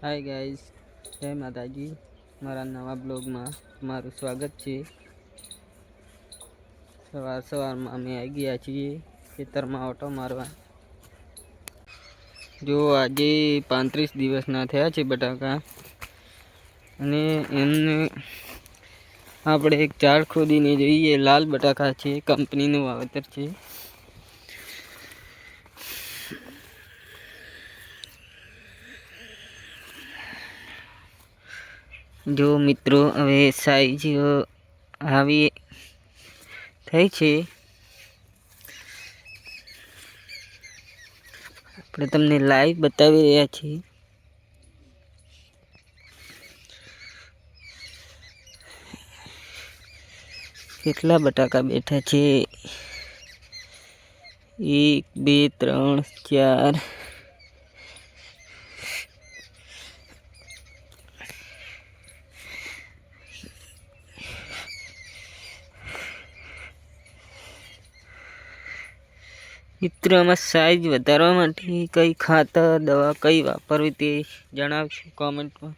Hi guys, जय माताजी। मारा नवा ब्लॉग में તમારું સ્વાગત છે। સવારમાં અમે આવી ગયા છીએ ખેતરમાં ઓટો મારવા। જો આજે 35 દિવસના થયા છે બટાકા, અને એમને આપણે એક ઝાડ ખોદીને જોઈએ। લાલ બટાકા છે, કંપનીનું વાવેતર છે। जो मित्रों हवे साइज આવી થઈ છે। આપણે તમને લાઈવ બતાવી રહ્યા છીએ। કેટલા બટાકા બેઠા છે, 1 2 3 4। मित्रों आमां साइज વધારવા માટે કઈ ખાતર દવા કઈ વાપરવી તે જણાવજો કોમેન્ટ માં।